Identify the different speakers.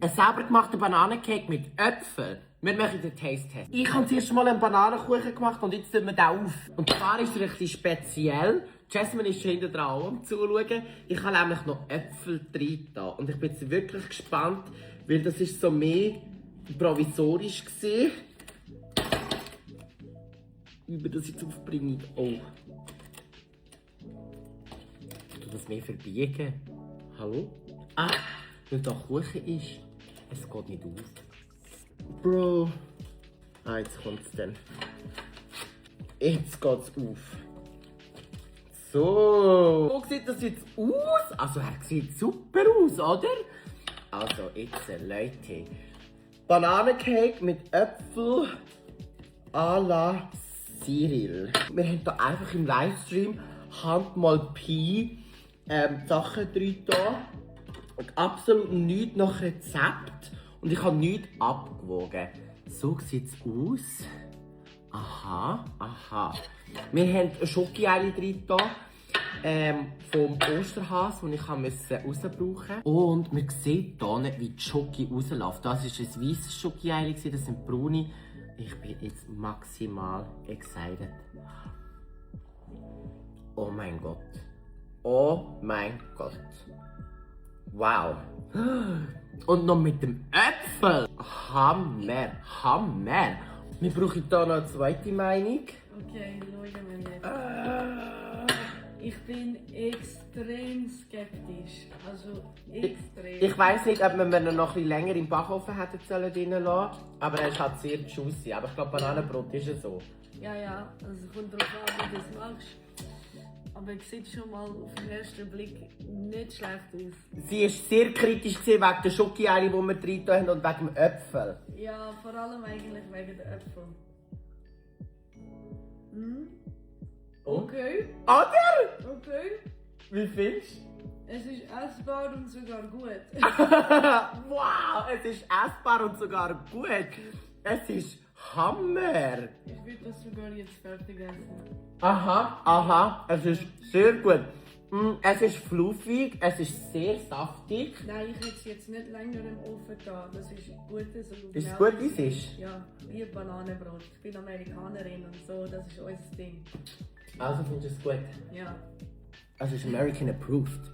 Speaker 1: Ein selber gemachter Bananencake mit Äpfeln. Wir machen den Taste-Test. Ich habe zuerst mal einen Bananenkuchen gemacht und jetzt tun wir den auf. Und zwar ist es richtig speziell. Jasmine ist schon hinten dran am Zuschauen. Ich habe nämlich noch Äpfel drin da. Und ich bin jetzt wirklich gespannt, weil das ist so mehr provisorisch gewesen. Wie wir das jetzt aufbringen. Oh. Ich tue das mehr verbiegen. Hallo? Ah, weil da Kuchen ist. Es geht nicht auf. Bro. Ah, jetzt kommt es dann. Jetzt geht's auf. So. So sieht das jetzt aus. Also, er sieht super aus, oder? Also, jetzt, Leute. Bananencake mit Äpfel à la Cyril. Wir haben hier einfach im Livestream Hand mal Pi Sachen drin da. Und absolut nichts nach Rezept. Und ich habe nichts abgewogen. So sieht es aus. Aha, aha. Wir haben ein Schokoeile drin da. Vom Osterhas, das ich rausbrauchen musste. Und man sieht hier nicht, wie die Schoki rausläuft. Das war ein weißes Schokoeile, das sind braune. Ich bin jetzt maximal excited. Oh mein Gott. Oh mein Gott. Wow. Und noch mit dem Äpfel. Hammer, Hammer. Wir brauchen hier noch eine zweite Meinung.
Speaker 2: Okay, schauen wir jetzt. Ich bin extrem skeptisch. Also extrem.
Speaker 1: Ich weiss nicht, ob wir ihn noch ein bisschen länger im Backofen hätten drin lassen, aber er ist halt sehr juicy. Aber ich glaube, Bananenbrot ist es so.
Speaker 2: Ja, also es kommt darauf an, wie du das machst. Aber es sieht schon mal auf den ersten Blick nicht schlecht aus.
Speaker 1: Sie war sehr kritisch wegen der Schokoeile, die wir drin haben und wegen dem Äpfel.
Speaker 2: Ja, vor allem eigentlich wegen der Äpfel. Hm? Okay.
Speaker 1: Oder?
Speaker 2: Okay.
Speaker 1: Wie findest du?
Speaker 2: Es ist essbar und sogar gut.
Speaker 1: Wow, es ist essbar und sogar gut. Es ist Hammer.
Speaker 2: Ich würde das sogar jetzt fertig essen.
Speaker 1: Aha, aha, es ist sehr gut. Es ist fluffig, es ist sehr saftig.
Speaker 2: Nein, ich hätte es jetzt nicht länger im Ofen da. Das ist gutes und
Speaker 1: Ist es gut, wie es ist?
Speaker 2: Ja, wie Bananenbrot. Ich bin Amerikanerin und so, das ist unser Ding.
Speaker 1: Also findest du es gut?
Speaker 2: Ja.
Speaker 1: Also ist American approved.